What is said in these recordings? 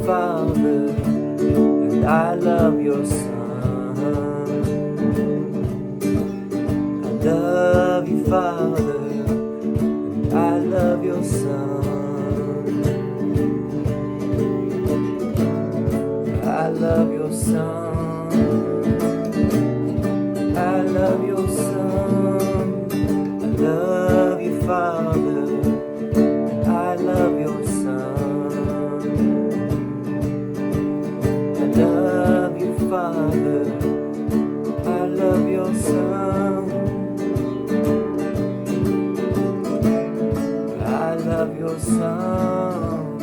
Father, and I love your Son. I love you, Father, and I love your Son. I love your Son. I love your Son. I love you, Father, and I love your Son. Love you, Father, I love your Son. I love your Son.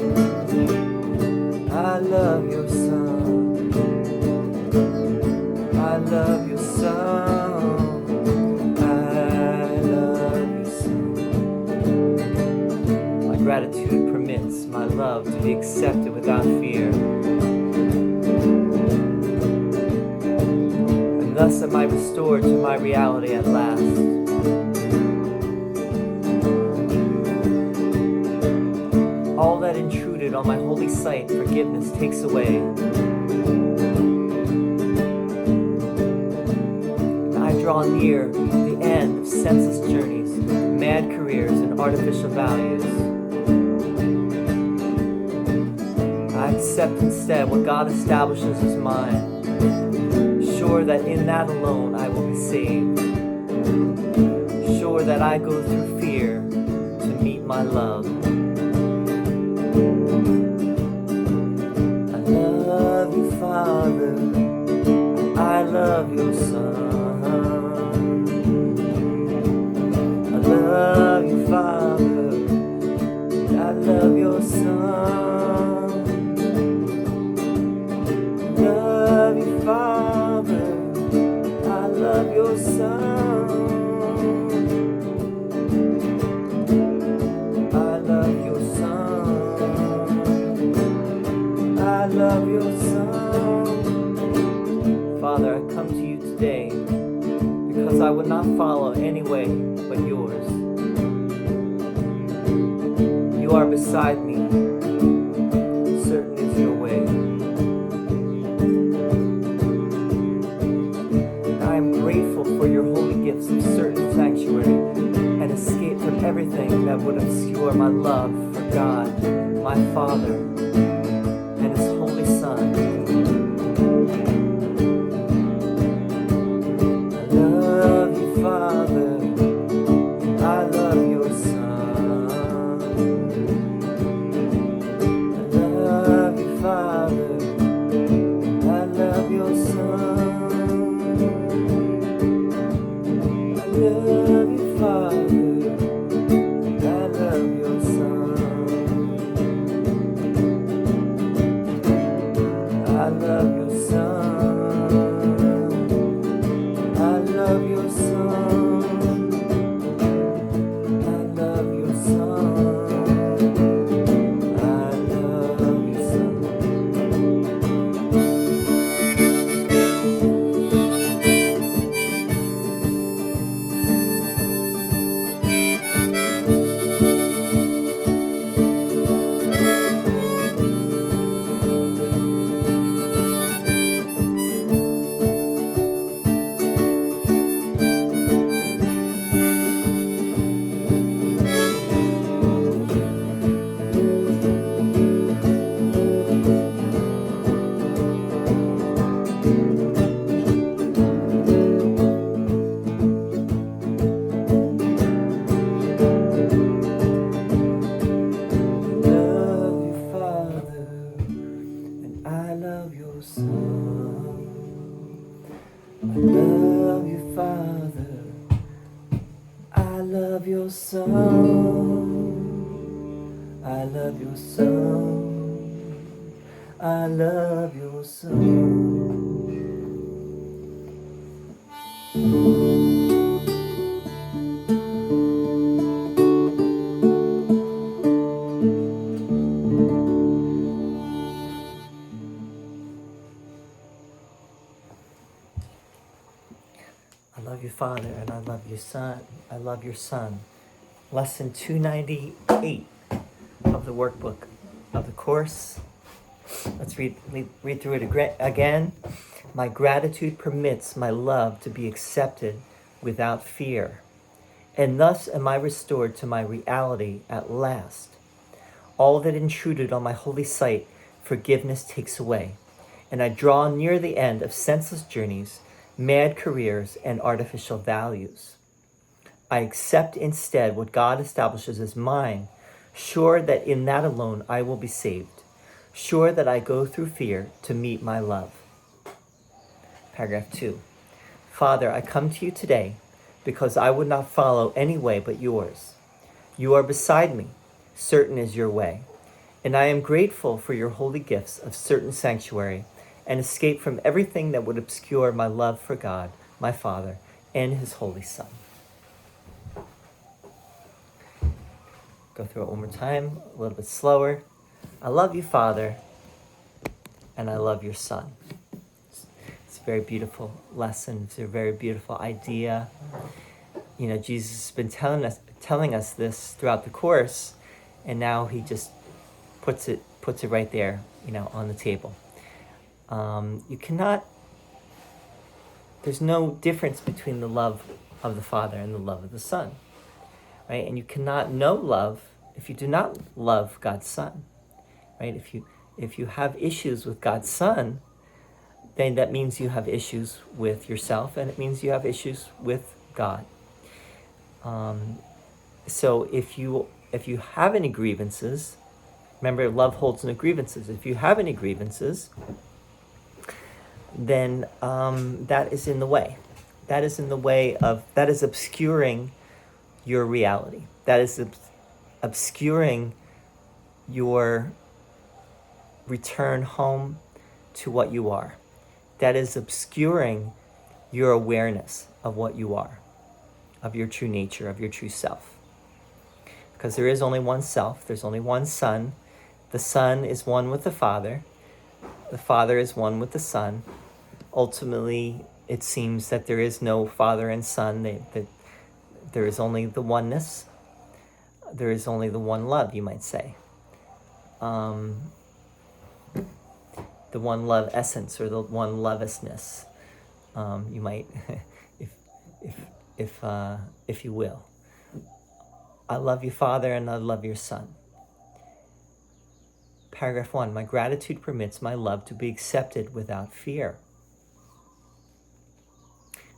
I love your Son. I love your Son. I love your Son. My gratitude permits my love to be accepted without fear. Thus am I restored to my reality at last. All that intruded on my holy sight, forgiveness takes away. I draw near the end of senseless journeys, mad careers, and artificial values. I accept instead what God establishes as mine, sure that in that alone I will be saved, sure that I go through fear to meet my love. I love you, Father, I love your Son. I love you, Father, I love your Son. I love you, Father, I love your Son. I love your Son. I love your Son. Father, I come to you today because I would not follow any way but yours. You are beside me. Certain is your way. I am grateful for your holy gifts of certain sanctuary and escape from everything that would obscure my love for God, my Father, and His Holy Son. I love you, Father, I love your Son. I love you, Father, I love your Son. I love you, Father, I love your Son. I love your Son. I love your Son. I love your Son. I love your Son. I love your Son. I love you, Father. I love your Son. I love your Son. I love your Son. Father, and I love your Son. I love your Son. Lesson 298 of the workbook of the course. Let's read through it again. My gratitude permits my love to be accepted without fear, and thus am I restored to my reality at last. All that intruded on my holy sight, forgiveness takes away, and I draw near the end of senseless journeys, mad careers, and artificial values. I accept instead what God establishes as mine, sure that in that alone I will be saved, sure that I go through fear to meet my love. Paragraph 2. Father, I come to you today because I would not follow any way but yours. You are beside me, certain is your way, and I am grateful for your holy gifts of certain sanctuary and escape from everything that would obscure my love for God, my Father, and his Holy Son. Go through it one more time, a little bit slower. I love you, Father, and I love your Son. It's a very beautiful lesson. It's a very beautiful idea. You know, Jesus has been telling us this throughout the course, and now he just puts it right there, you know, on the table. There's no difference between the love of the Father and the love of the Son, right? And you cannot know love if you do not love God's Son, right? If you have issues with God's Son, then that means you have issues with yourself, and it means you have issues with God. So if you have any grievances, remember, love holds no grievances. If you have any grievances, then that is in the way. That is obscuring your reality. That is obscuring your return home to what you are. That is obscuring your awareness of what you are, of your true nature, of your true self. Because there is only one self, there's only one Son. The Son is one with the Father. The Father is one with the Son. Ultimately, it seems that there is no Father and Son, that there is only the oneness. There is only the one love, you might say. The one love essence, or the one lovelessness, you might, if you will. I love you, Father, and I love your Son. Paragraph 1, my gratitude permits my love to be accepted without fear.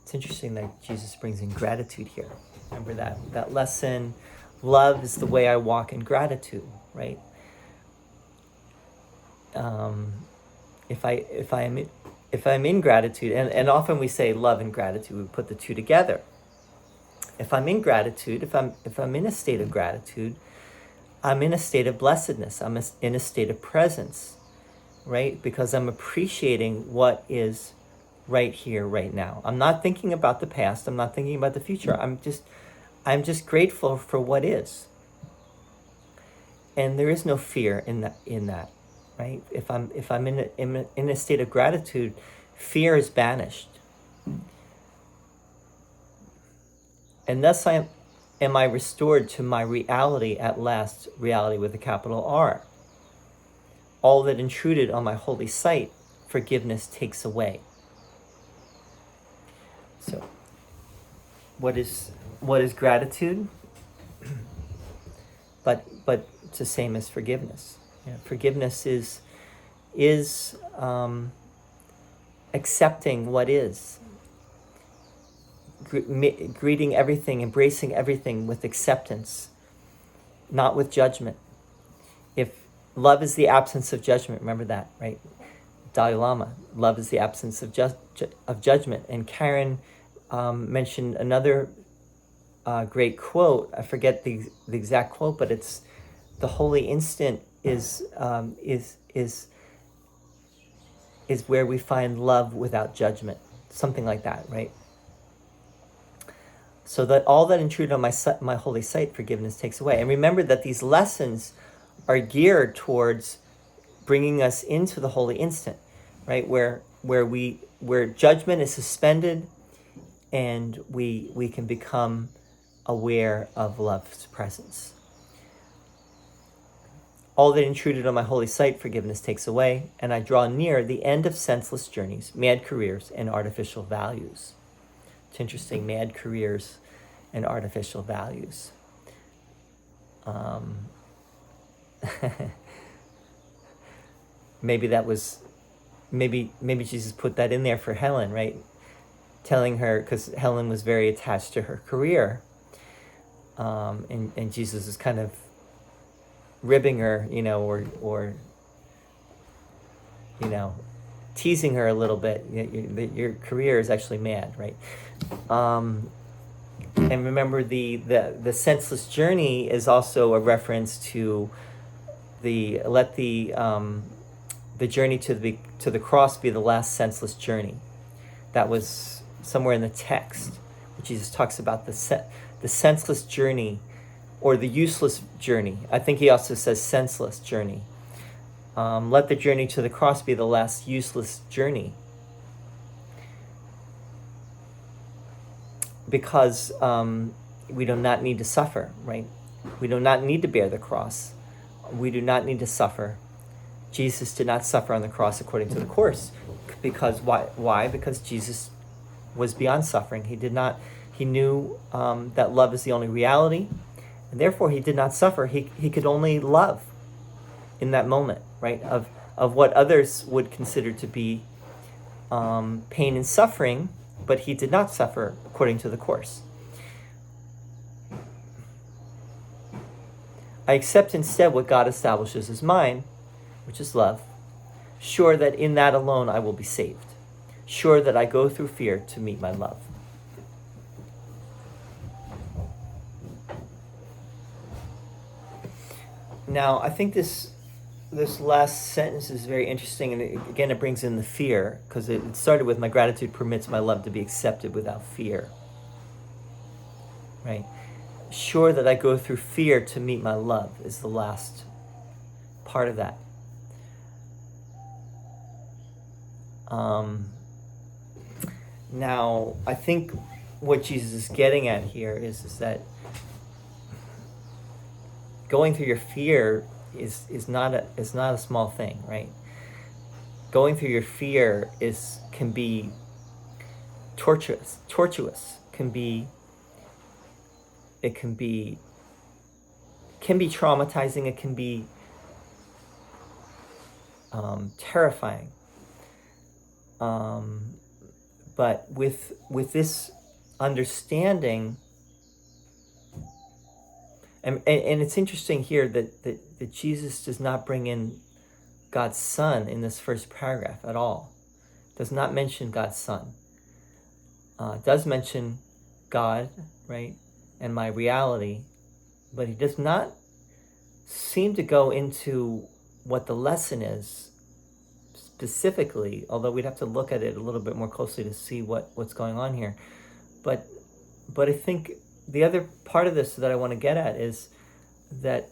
It's interesting that Jesus brings in gratitude here. Remember that lesson, love is the way I walk in gratitude, right? If I'm in gratitude, and often we say love and gratitude, we put the two together. If I'm in gratitude, if I'm in a state of gratitude, I'm in a state of blessedness. I'm in a state of presence, right? Because I'm appreciating what is right here, right now. I'm not thinking about the past. I'm not thinking about the future. I'm just grateful for what is. And there is no fear in that, right? If I'm in a state of gratitude, fear is banished. And thus am I restored to my reality at last, reality with a capital R. All that intruded on my holy sight, forgiveness takes away. So, what is gratitude? But it's the same as forgiveness. Forgiveness is accepting what is. Greeting everything, embracing everything with acceptance, not with judgment. If love is the absence of judgment, remember that, right? Dalai Lama, love is the absence of judgment. And Karen mentioned another great quote. I forget the exact quote, but it's the holy instant is where we find love without judgment, something like that, right? So that all that intruded on my holy sight, forgiveness takes away. And remember that these lessons are geared towards bringing us into the holy instant, right? Where judgment is suspended and we can become aware of love's presence. All that intruded on my holy sight, forgiveness takes away, and I draw near the end of senseless journeys, mad careers, and artificial values. It's interesting, mad careers and artificial values. Maybe Jesus put that in there for Helen, right? Telling her, because Helen was very attached to her career, and Jesus is kind of ribbing her, or teasing her a little bit. Your career is actually mad, right? And remember, the senseless journey is also a reference to let the journey to the cross be the last senseless journey. That was somewhere in the text, where Jesus talks about the senseless journey, or the useless journey. I think he also says senseless journey. Let the journey to the cross be the last useless journey. Because we do not need to suffer, right? We do not need to bear the cross. We do not need to suffer. Jesus did not suffer on the cross according to the course. Because why? Because Jesus was beyond suffering. He knew that love is the only reality, and therefore he did not suffer. He could only love in that moment, right? Of what others would consider to be pain and suffering, but he did not suffer according to the course. I accept instead what God establishes as mine, which is love, sure that in that alone I will be saved, sure that I go through fear to meet my love. Now, I think this last sentence is very interesting, and it brings in the fear, because it started with, my gratitude permits my love to be accepted without fear. Right? Sure that I go through fear to meet my love is the last part of that. Now, I think what Jesus is getting at here is that going through your fear is not a small thing, right? Going through your fear can be tortuous, can be traumatizing, it can be terrifying. But with this understanding, and it's interesting here that Jesus does not bring in God's Son in this first paragraph at all. Does not mention God's Son. Does mention God, right, and my reality, but he does not seem to go into what the lesson is specifically, although we'd have to look at it a little bit more closely to see what's going on here. But I think the other part of this that I want to get at is that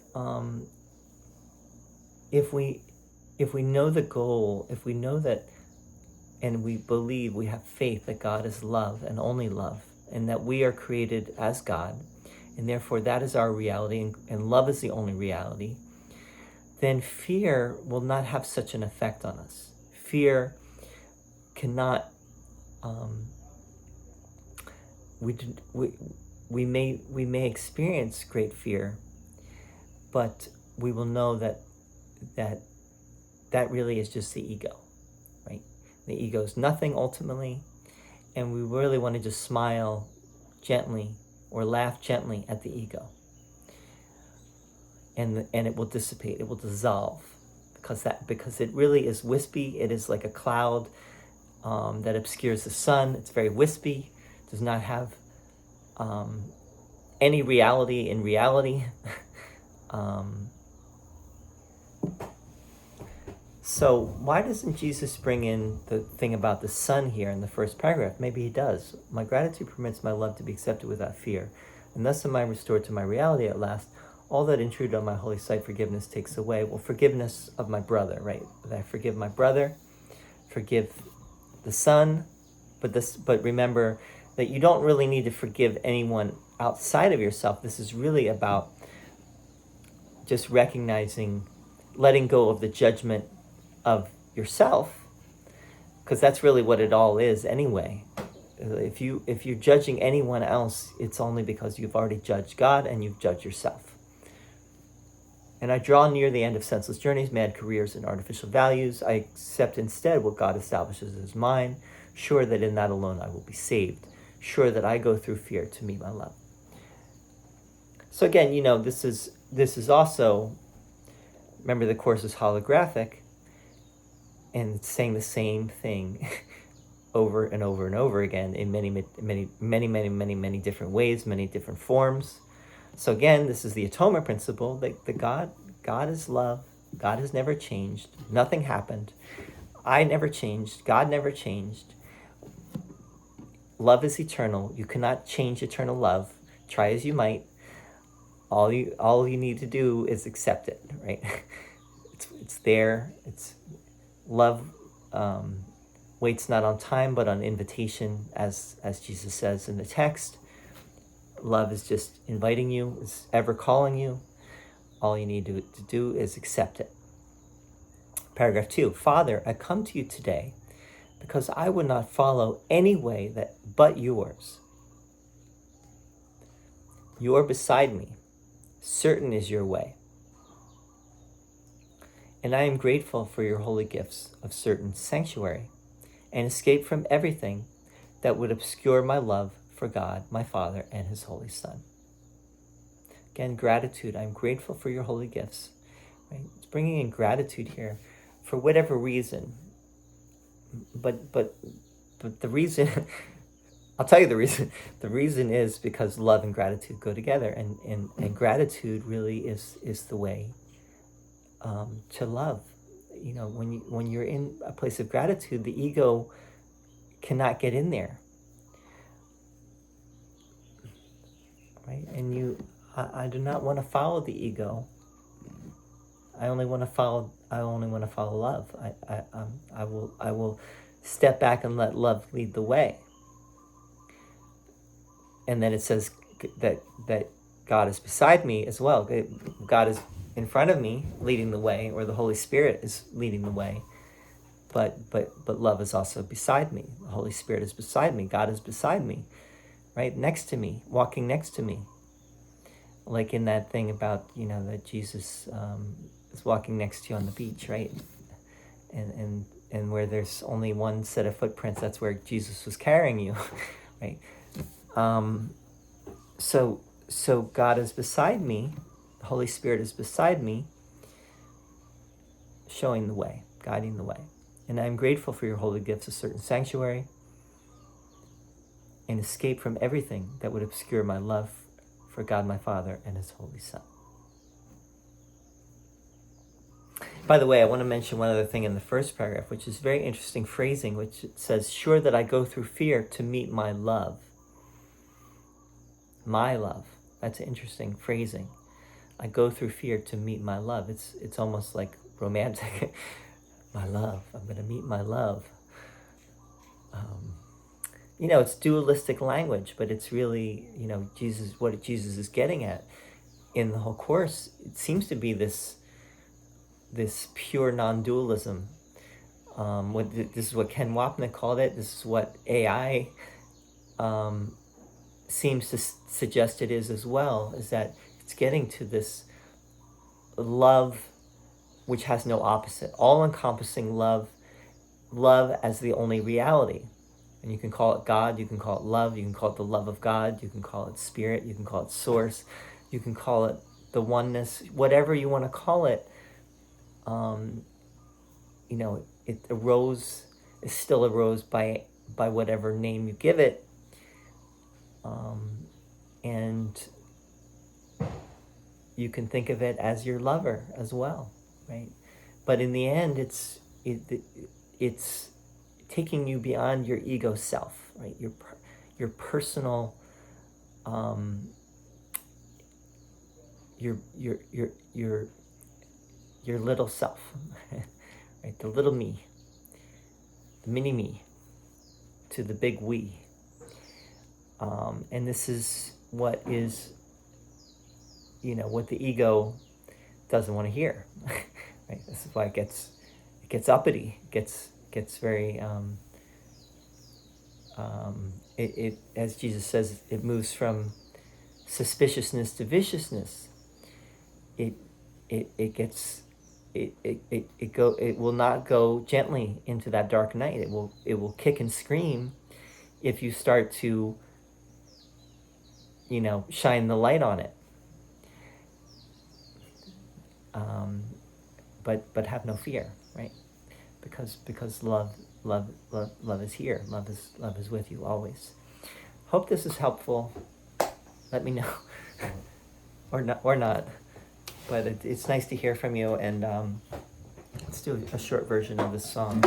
if we know the goal, if we know that, and we believe, we have faith that God is love and only love, and that we are created as God, and therefore that is our reality, and love is the only reality, then fear will not have such an effect on us. Fear cannot, we may experience great fear, but we will know that really is just the ego, right? The ego is nothing ultimately, and we really want to just smile gently or laugh gently at the ego, and it will dissipate, it will dissolve, because it really is wispy. It is like a cloud that obscures the sun. It's very wispy, does not have any reality in reality. So why doesn't Jesus bring in the thing about the sun here in the first paragraph? Maybe he does. My gratitude permits my love to be accepted without fear, and thus am I restored to my reality at last. All that intruded on my holy sight, forgiveness takes away. Well, forgiveness of my brother, right? That I forgive my brother, forgive the son, but remember that you don't really need to forgive anyone outside of yourself. This is really about just recognizing, letting go of the judgment of yourself, because that's really what it all is anyway. If you're judging anyone else, it's only because you've already judged God and you've judged yourself. And I draw near the end of senseless journeys, mad careers, and artificial values. I accept instead what God establishes as mine, sure that in that alone I will be saved, sure that I go through fear to meet my love. So again, this is also, remember the Course is holographic, and it's saying the same thing over and over and over again in many different ways, many different forms. So again, this is the atonement principle, that God is love. God has never changed. Nothing happened. I never changed. God never changed. Love is eternal. You cannot change eternal love. Try as you might. All you need to do is accept it, right? It's there. It's love waits not on time but on invitation, as Jesus says in the text. Love is just inviting you, is ever calling you. All you need to do is accept it. Paragraph 2. Father, I come to you today because I would not follow any way but yours. You are beside me. Certain is your way. And I am grateful for your holy gifts of certain sanctuary and escape from everything that would obscure my love for God, my Father, and his Holy Son. Again, gratitude. I'm grateful for your holy gifts. Right? It's bringing in gratitude here for whatever reason. But the reason, I'll tell you the reason. The reason is because love and gratitude go together, and gratitude really is the way to love. When you're in a place of gratitude, the ego cannot get in there, right? And I do not want to follow the ego. I only want to follow love. I will step back and let love lead the way. And then it says that God is beside me as well. God is in front of me leading the way, or the Holy Spirit is leading the way. But love is also beside me. The Holy Spirit is beside me. God is beside me, right next to me, walking next to me. Like in that thing about, that Jesus is walking next to you on the beach, right? And where there's only one set of footprints, that's where Jesus was carrying you, right? So God is beside me. The Holy Spirit is beside me, showing the way, guiding the way. And I'm grateful for your holy gifts of certain sanctuary and escape from everything that would obscure my love for God, my Father, and his Holy Son. By the way, I want to mention one other thing in the first paragraph, which is very interesting phrasing, which it says, sure that I go through fear to meet my love. My love. That's an interesting phrasing. I go through fear to meet my love. It's almost like romantic. My love. I'm going to meet my love. It's dualistic language, but it's really, what Jesus is getting at in the whole Course. It seems to be this pure non-dualism. This is what Ken Wapnick called it. This is what AI seems to suggest it is as well, is that it's getting to this love which has no opposite, all-encompassing love as the only reality. And you can call it God, you can call it love, you can call it the love of God, you can call it spirit, you can call it source, you can call it the oneness, whatever you want to call it. It still arose by whatever name you give it. And you can think of it as your lover as well, right? But in the end, it's taking you beyond your ego self, right? Your personal, your little self, right? The little me, the mini me, to the big we. And this is what is, what the ego doesn't want to hear. Right? This is why it gets uppity, gets very, it as Jesus says, it moves from suspiciousness to viciousness. It will not go gently into that dark night. It will kick and scream if you start to, shine the light on it. But have no fear, right? Because love is here. Love is with you always. Hope this is helpful. Let me know, or not. But it's nice to hear from you, and let's do a short version of this song.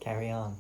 Carry on.